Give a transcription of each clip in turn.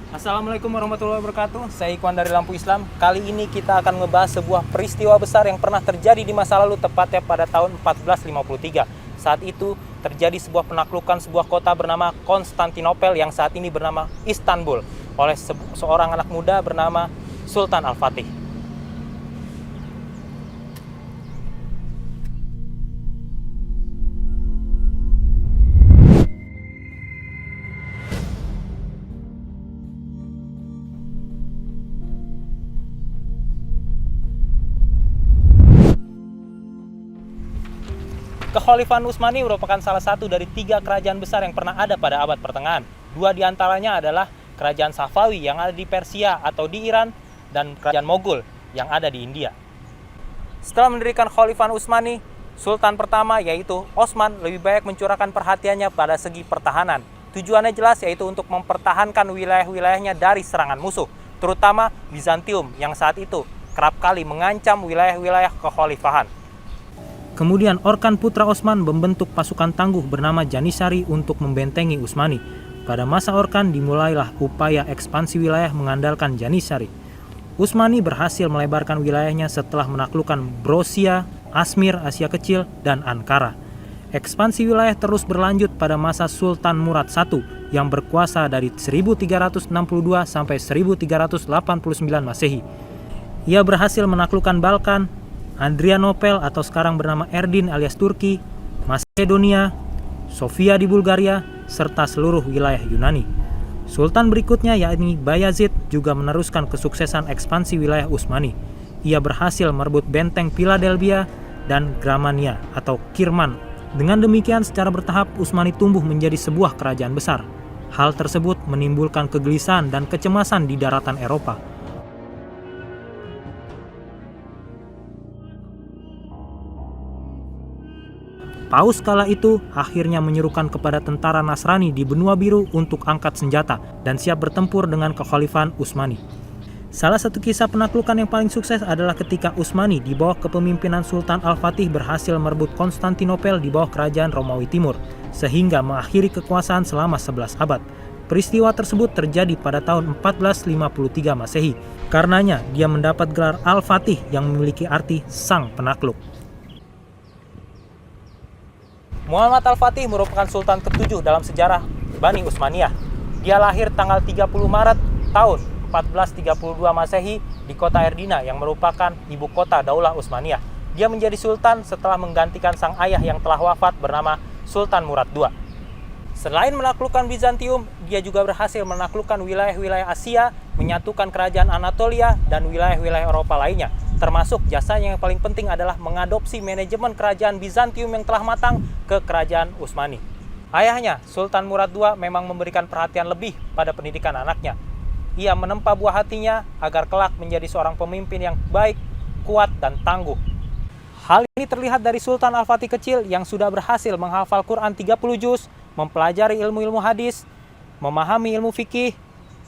Assalamualaikum warahmatullahi wabarakatuh. Saya Ikhwan dari Lampu Islam. Kali ini kita akan membahas sebuah peristiwa besar yang pernah terjadi di masa lalu, tepatnya pada tahun 1453. Saat itu terjadi sebuah penaklukan sebuah kota bernama Konstantinopel yang saat ini bernama Istanbul oleh seorang anak muda bernama Sultan Al-Fatih. Kekhalifahan Utsmani merupakan salah satu dari 3 kerajaan besar yang pernah ada pada abad pertengahan. 2 di antaranya adalah kerajaan Safawi yang ada di Persia atau di Iran dan kerajaan Mogul yang ada di India. Setelah mendirikan Kekhalifahan Utsmani, Sultan pertama yaitu Osman lebih banyak mencurahkan perhatiannya pada segi pertahanan. Tujuannya jelas, yaitu untuk mempertahankan wilayah-wilayahnya dari serangan musuh, terutama Bizantium yang saat itu kerap kali mengancam wilayah-wilayah kekhalifahan. Kemudian Orkan putra Osman membentuk pasukan tangguh bernama Janissary untuk membentengi Utsmani. Pada masa Orkan dimulailah upaya ekspansi wilayah mengandalkan Janissary. Utsmani berhasil melebarkan wilayahnya setelah menaklukkan Brosia, Asmir, Asia Kecil, dan Ankara. Ekspansi wilayah terus berlanjut pada masa Sultan Murad I yang berkuasa dari 1362 sampai 1389 Masehi. Ia berhasil menaklukkan Balkan, Adrianopel atau sekarang bernama Erdin alias Turki, Macedonia, Sofia di Bulgaria, serta seluruh wilayah Yunani. Sultan berikutnya yakni Bayazid juga meneruskan kesuksesan ekspansi wilayah Utsmani. Ia berhasil merebut benteng Philadelphia dan Gramania atau Kirman. Dengan demikian secara bertahap Utsmani tumbuh menjadi sebuah kerajaan besar. Hal tersebut menimbulkan kegelisahan dan kecemasan di daratan Eropa. Paus kala itu akhirnya menyerukan kepada tentara Nasrani di Benua Biru untuk angkat senjata dan siap bertempur dengan Kekhalifahan Utsmani. Salah satu kisah penaklukan yang paling sukses adalah ketika Utsmani di bawah kepemimpinan Sultan Al-Fatih berhasil merebut Konstantinopel di bawah kerajaan Romawi Timur, sehingga mengakhiri kekuasaan selama 11 abad. Peristiwa tersebut terjadi pada tahun 1453 Masehi. Karenanya dia mendapat gelar Al-Fatih yang memiliki arti sang penakluk. Muhammad Al-Fatih merupakan sultan ke-7 dalam sejarah Bani Utsmaniyah. Dia lahir tanggal 30 Maret tahun 1432 Masehi di kota Erdina yang merupakan ibu kota Daulah Utsmaniyah. Dia menjadi sultan setelah menggantikan sang ayah yang telah wafat bernama Sultan Murad II. Selain menaklukkan Bizantium, dia juga berhasil menaklukkan wilayah-wilayah Asia, menyatukan kerajaan Anatolia dan wilayah-wilayah Eropa lainnya. Termasuk jasanya yang paling penting adalah mengadopsi manajemen kerajaan Bizantium yang telah matang ke kerajaan Utsmani. Ayahnya, Sultan Murad II, memang memberikan perhatian lebih pada pendidikan anaknya. Ia menempa buah hatinya agar kelak menjadi seorang pemimpin yang baik, kuat, dan tangguh. Hal ini terlihat dari Sultan Al-Fatih kecil yang sudah berhasil menghafal Quran 30 juz, mempelajari ilmu-ilmu hadis, memahami ilmu fikih,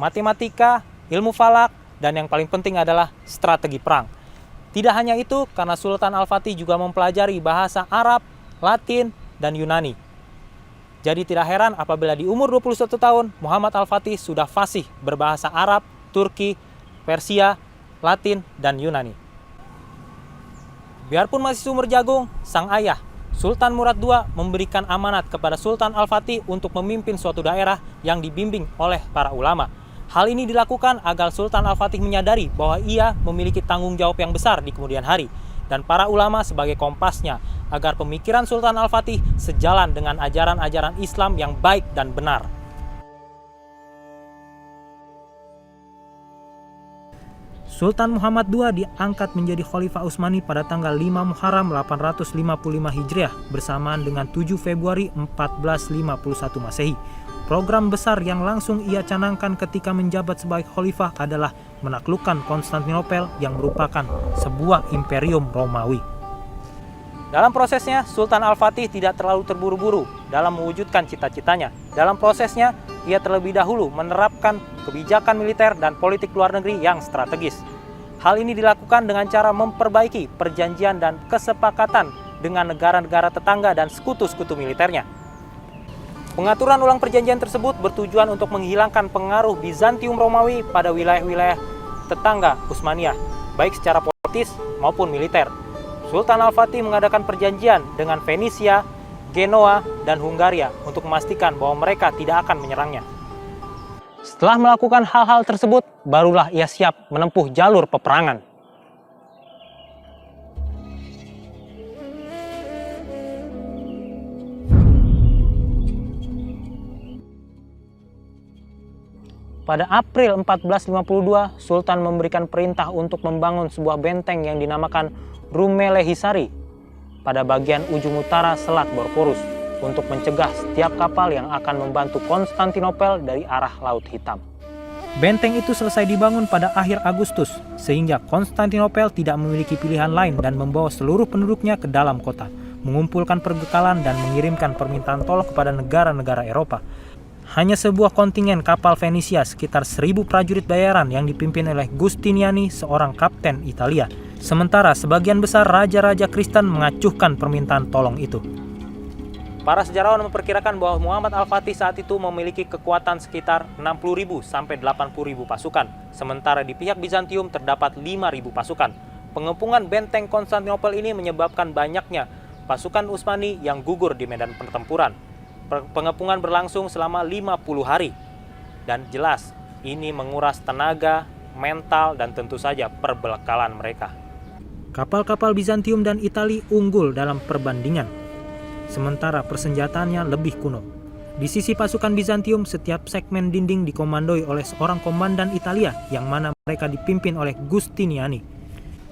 matematika, ilmu falak, dan yang paling penting adalah strategi perang. Tidak hanya itu, karena Sultan Al-Fatih juga mempelajari bahasa Arab, Latin, dan Yunani. Jadi tidak heran apabila di umur 21 tahun, Muhammad Al-Fatih sudah fasih berbahasa Arab, Turki, Persia, Latin, dan Yunani. Biarpun masih sumur jagung, sang ayah, Sultan Murad II, memberikan amanat kepada Sultan Al-Fatih untuk memimpin suatu daerah yang dibimbing oleh para ulama. Hal ini dilakukan agar Sultan Al-Fatih menyadari bahwa ia memiliki tanggung jawab yang besar di kemudian hari, dan para ulama sebagai kompasnya agar pemikiran Sultan Al-Fatih sejalan dengan ajaran-ajaran Islam yang baik dan benar. Sultan Muhammad II diangkat menjadi Khalifah Utsmani pada tanggal 5 Muharram 855 Hijriah bersamaan dengan 7 Februari 1451 Masehi. Program besar yang langsung ia canangkan ketika menjabat sebagai khalifah adalah menaklukkan Konstantinopel yang merupakan sebuah imperium Romawi. Dalam prosesnya, Sultan Al-Fatih tidak terlalu terburu-buru dalam mewujudkan cita-citanya. Dalam prosesnya, ia terlebih dahulu menerapkan kebijakan militer dan politik luar negeri yang strategis. Hal ini dilakukan dengan cara memperbaiki perjanjian dan kesepakatan dengan negara-negara tetangga dan sekutu-sekutu militernya. Pengaturan ulang perjanjian tersebut bertujuan untuk menghilangkan pengaruh Bizantium Romawi pada wilayah-wilayah tetangga Utsmaniyah, baik secara politis maupun militer. Sultan Al-Fatih mengadakan perjanjian dengan Fenisia, Genoa, dan Hungaria untuk memastikan bahwa mereka tidak akan menyerangnya. Setelah melakukan hal-hal tersebut, barulah ia siap menempuh jalur peperangan. Pada April 1452, Sultan memberikan perintah untuk membangun sebuah benteng yang dinamakan Rumelehisari pada bagian ujung utara Selat Bosporus untuk mencegah setiap kapal yang akan membantu Konstantinopel dari arah Laut Hitam. Benteng itu selesai dibangun pada akhir Agustus, sehingga Konstantinopel tidak memiliki pilihan lain dan membawa seluruh penduduknya ke dalam kota, mengumpulkan perbekalan dan mengirimkan permintaan tolong kepada negara-negara Eropa. Hanya sebuah kontingen kapal Fenisia sekitar 1.000 prajurit bayaran yang dipimpin oleh Giustiniani, seorang kapten Italia. Sementara sebagian besar raja-raja Kristen mengacuhkan permintaan tolong itu. Para sejarawan memperkirakan bahwa Muhammad Al-Fatih saat itu memiliki kekuatan sekitar 60.000 sampai 80.000 pasukan. Sementara di pihak Bizantium terdapat 5.000 pasukan. Pengepungan benteng Konstantinopel ini menyebabkan banyaknya pasukan Utsmani yang gugur di medan pertempuran. Pengepungan berlangsung selama 50 hari. Dan jelas, ini menguras tenaga, mental, dan tentu saja perbekalan mereka. Kapal-kapal Bizantium dan Italia unggul dalam perbandingan, sementara persenjataannya lebih kuno. Di sisi pasukan Bizantium, setiap segmen dinding dikomandoi oleh seorang komandan Italia yang mana mereka dipimpin oleh Giustiniani.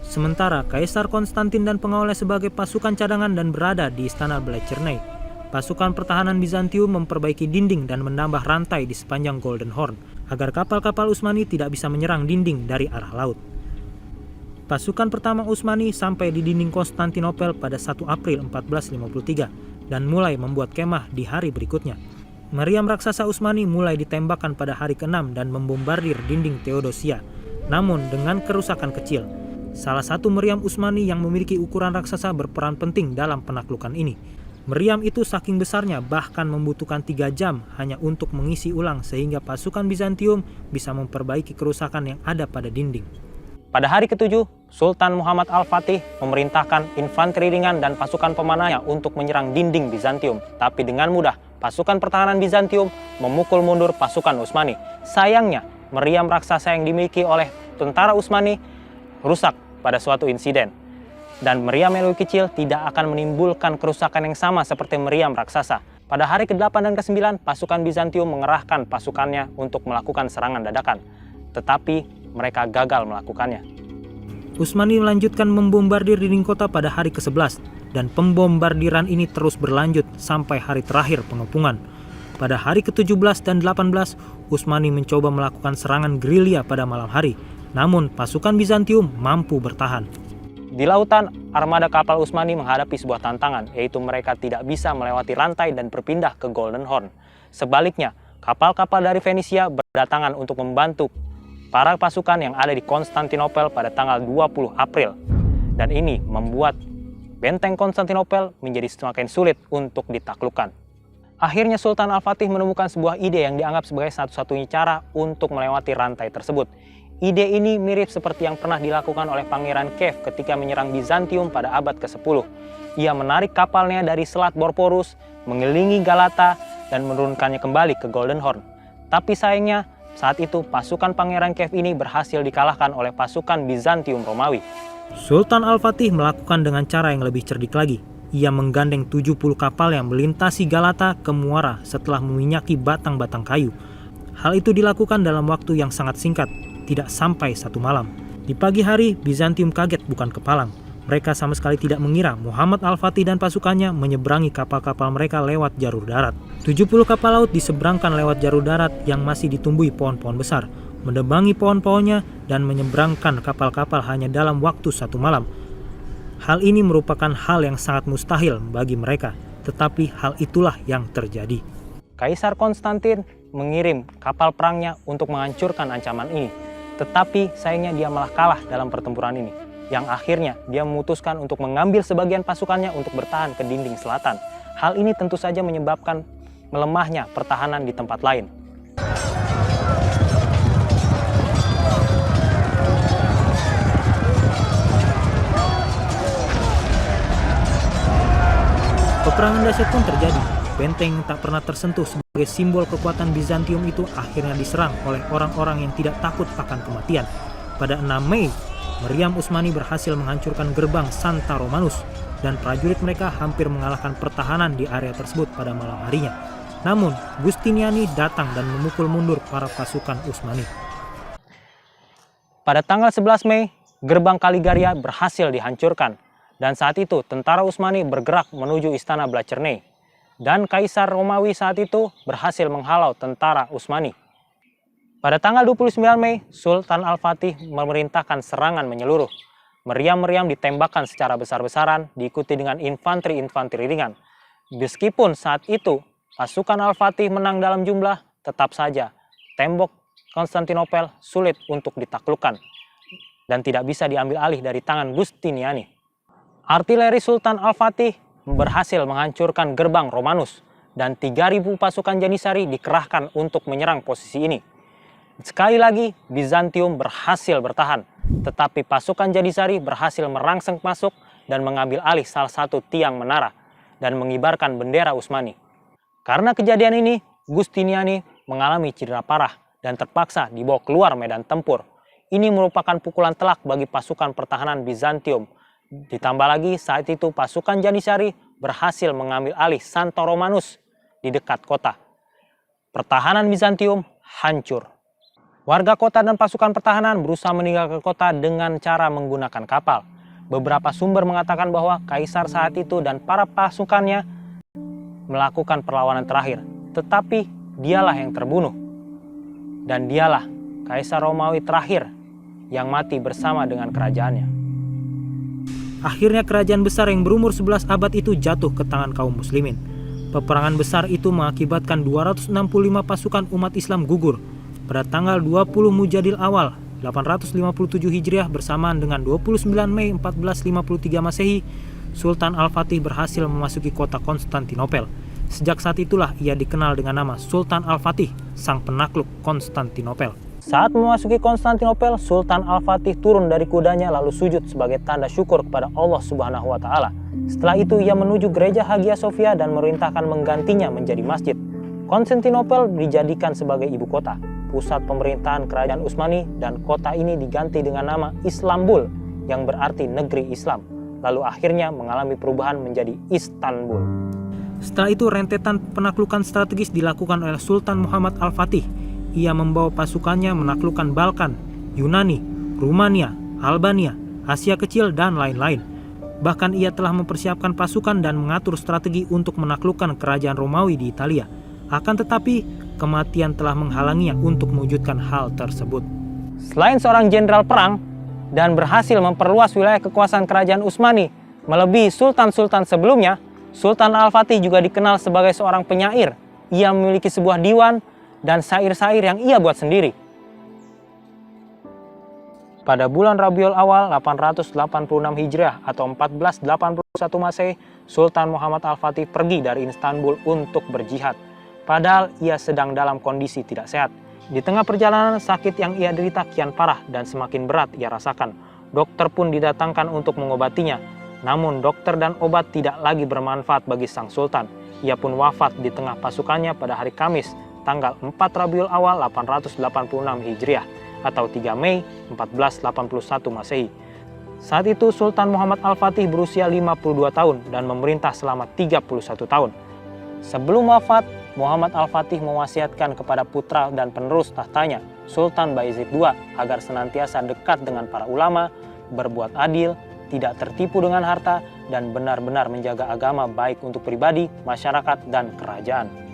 Sementara Kaisar Konstantin dan pengawalnya sebagai pasukan cadangan dan berada di istana Blachernae. Pasukan pertahanan Bizantium memperbaiki dinding dan menambah rantai di sepanjang Golden Horn agar kapal-kapal Utsmani tidak bisa menyerang dinding dari arah laut. Pasukan pertama Utsmani sampai di dinding Konstantinopel pada 1 April 1453 dan mulai membuat kemah di hari berikutnya. Meriam raksasa Utsmani mulai ditembakkan pada hari ke-6 dan membombardir dinding Theodosia, namun dengan kerusakan kecil. Salah satu meriam Utsmani yang memiliki ukuran raksasa berperan penting dalam penaklukan ini. Meriam itu saking besarnya bahkan membutuhkan 3 jam hanya untuk mengisi ulang sehingga pasukan Bizantium bisa memperbaiki kerusakan yang ada pada dinding. Pada hari ke-7, Sultan Muhammad Al-Fatih memerintahkan infanteri ringan dan pasukan pemanahnya untuk menyerang dinding Bizantium. Tapi dengan mudah, pasukan pertahanan Bizantium memukul mundur pasukan Utsmani. Sayangnya, meriam raksasa yang dimiliki oleh tentara Utsmani rusak pada suatu insiden. Dan meriam yang lebih kecil tidak akan menimbulkan kerusakan yang sama seperti meriam raksasa. Pada hari ke-8 dan ke-9, pasukan Bizantium mengerahkan pasukannya untuk melakukan serangan dadakan. Tetapi mereka gagal melakukannya. Utsmani melanjutkan membombardir dinding kota pada hari ke-11, dan pembombardiran ini terus berlanjut sampai hari terakhir pengepungan. Pada hari ke-17 dan 18, Utsmani mencoba melakukan serangan gerilya pada malam hari, namun pasukan Bizantium mampu bertahan. Di lautan, armada kapal Utsmani menghadapi sebuah tantangan, yaitu mereka tidak bisa melewati rantai dan berpindah ke Golden Horn. Sebaliknya, kapal-kapal dari Fenisia berdatangan untuk membantu para pasukan yang ada di Konstantinopel pada tanggal 20 April. Dan ini membuat benteng Konstantinopel menjadi semakin sulit untuk ditaklukkan. Akhirnya Sultan Al-Fatih menemukan sebuah ide yang dianggap sebagai satu-satunya cara untuk melewati rantai tersebut. Ide ini mirip seperti yang pernah dilakukan oleh Pangeran Kiev ketika menyerang Bizantium pada abad ke-10. Ia menarik kapalnya dari Selat Bosporus, mengelilingi Galata, dan menurunkannya kembali ke Golden Horn. Tapi sayangnya, saat itu pasukan Pangeran Kiev ini berhasil dikalahkan oleh pasukan Bizantium Romawi. Sultan Al-Fatih melakukan dengan cara yang lebih cerdik lagi. Ia menggandeng 70 kapal yang melintasi Galata ke muara setelah meminyaki batang-batang kayu. Hal itu dilakukan dalam waktu yang sangat singkat, tidak sampai 1 malam. Di pagi hari, Bizantium kaget bukan kepalang. Mereka sama sekali tidak mengira Muhammad Al-Fatih dan pasukannya menyeberangi kapal-kapal mereka lewat jalur darat. 70 kapal laut diseberangkan lewat jalur darat yang masih ditumbuhi pohon-pohon besar, menebangi pohon-pohonnya dan menyeberangkan kapal-kapal hanya dalam waktu 1 malam. Hal ini merupakan hal yang sangat mustahil bagi mereka, tetapi hal itulah yang terjadi. Kaisar Konstantin mengirim kapal perangnya untuk menghancurkan ancaman ini. Tetapi sayangnya dia malah kalah dalam pertempuran ini, yang akhirnya dia memutuskan untuk mengambil sebagian pasukannya untuk bertahan ke dinding selatan. Hal ini tentu saja menyebabkan melemahnya pertahanan di tempat lain. Peperangan dahsyat pun terjadi. Benteng yang tak pernah tersentuh sebagai simbol kekuatan Bizantium itu akhirnya diserang oleh orang-orang yang tidak takut akan kematian. Pada 6 Mei, Meriam Utsmani berhasil menghancurkan gerbang Santa Romanus dan prajurit mereka hampir mengalahkan pertahanan di area tersebut pada malam harinya. Namun, Giustiniani datang dan memukul mundur para pasukan Utsmani. Pada tanggal 11 Mei, gerbang Kaligaria berhasil dihancurkan. Dan saat itu, tentara Utsmani bergerak menuju istana Blacherney. Dan Kaisar Romawi saat itu berhasil menghalau tentara Utsmani. Pada tanggal 29 Mei, Sultan Al-Fatih memerintahkan serangan menyeluruh. Meriam-meriam ditembakkan secara besar-besaran, diikuti dengan infanteri-infanteri ringan. Meskipun saat itu, pasukan Al-Fatih menang dalam jumlah, tetap saja tembok Konstantinopel sulit untuk ditaklukkan dan tidak bisa diambil alih dari tangan Giustiniani. Artileri Sultan Al-Fatih berhasil menghancurkan gerbang Romanus dan 3.000 pasukan Janissary dikerahkan untuk menyerang posisi ini. Sekali lagi, Bizantium berhasil bertahan, tetapi pasukan Janissary berhasil merangsek masuk dan mengambil alih salah satu tiang menara dan mengibarkan bendera Utsmani. Karena kejadian ini, Giustiniani mengalami cedera parah dan terpaksa dibawa keluar medan tempur. Ini merupakan pukulan telak bagi pasukan pertahanan Bizantium. Ditambah lagi saat itu pasukan Janissary berhasil mengambil alih Santa Romanus di dekat kota. Pertahanan Bizantium hancur. Warga kota dan pasukan pertahanan berusaha meninggalkan kota dengan cara menggunakan kapal. Beberapa sumber mengatakan bahwa kaisar saat itu dan para pasukannya melakukan perlawanan terakhir, tetapi dialah yang terbunuh. Dan dialah kaisar Romawi terakhir yang mati bersama dengan kerajaannya. Akhirnya kerajaan besar yang berumur 11 abad itu jatuh ke tangan kaum muslimin. Peperangan besar itu mengakibatkan 265 pasukan umat Islam gugur. Pada tanggal 20 Mujadil awal 857 Hijriah bersamaan dengan 29 Mei 1453 Masehi, Sultan Al-Fatih berhasil memasuki kota Konstantinopel. Sejak saat itulah ia dikenal dengan nama Sultan Al-Fatih, sang penakluk Konstantinopel. Saat memasuki Konstantinopel, Sultan Al-Fatih turun dari kudanya lalu sujud sebagai tanda syukur kepada Allah Subhanahu wa Ta'ala. Setelah itu ia menuju gereja Hagia Sophia dan memerintahkan menggantinya menjadi masjid. Konstantinopel dijadikan sebagai ibu kota, pusat pemerintahan kerajaan Utsmani, dan kota ini diganti dengan nama Islambul yang berarti negeri Islam. Lalu akhirnya mengalami perubahan menjadi Istanbul. Setelah itu rentetan penaklukan strategis dilakukan oleh Sultan Muhammad Al-Fatih. Ia membawa pasukannya menaklukkan Balkan, Yunani, Rumania, Albania, Asia Kecil, dan lain-lain. Bahkan ia telah mempersiapkan pasukan dan mengatur strategi untuk menaklukkan kerajaan Romawi di Italia. Akan tetapi, kematian telah menghalanginya untuk mewujudkan hal tersebut. Selain seorang jenderal perang dan berhasil memperluas wilayah kekuasaan kerajaan Utsmani melebihi sultan-sultan sebelumnya, Sultan Al-Fatih juga dikenal sebagai seorang penyair. Ia memiliki sebuah diwan dan syair-syair yang ia buat sendiri. Pada bulan Rabiul Awal 886 Hijriah atau 1481 Masehi, Sultan Muhammad Al-Fatih pergi dari Istanbul untuk berjihad. Padahal ia sedang dalam kondisi tidak sehat. Di tengah perjalanan, sakit yang ia derita kian parah dan semakin berat ia rasakan. Dokter pun didatangkan untuk mengobatinya. Namun dokter dan obat tidak lagi bermanfaat bagi sang sultan. Ia pun wafat di tengah pasukannya pada hari Kamis, tanggal 4 Rabiul Awal 886 Hijriah atau 3 Mei 1481 Masehi. Saat itu Sultan Muhammad Al-Fatih berusia 52 tahun dan memerintah selama 31 tahun. Sebelum wafat, Muhammad Al-Fatih mewasiatkan kepada putra dan penerus tahtanya, Sultan Bayezid II, agar senantiasa dekat dengan para ulama, berbuat adil, tidak tertipu dengan harta, dan benar-benar menjaga agama baik untuk pribadi, masyarakat, dan kerajaan.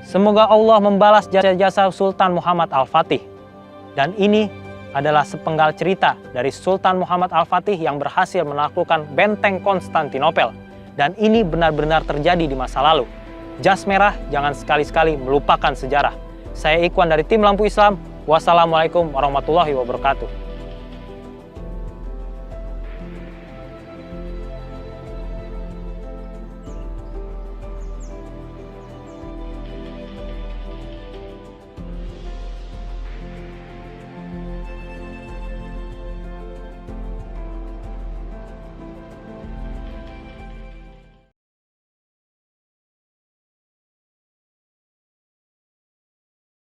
Semoga Allah membalas jasa-jasa Sultan Muhammad Al-Fatih. Dan ini adalah sepenggal cerita dari Sultan Muhammad Al-Fatih yang berhasil menaklukkan benteng Konstantinopel. Dan ini benar-benar terjadi di masa lalu. Jas merah jangan sekali-sekali melupakan sejarah. Saya Ikhwan dari tim Lampu Islam. Wassalamualaikum warahmatullahi wabarakatuh.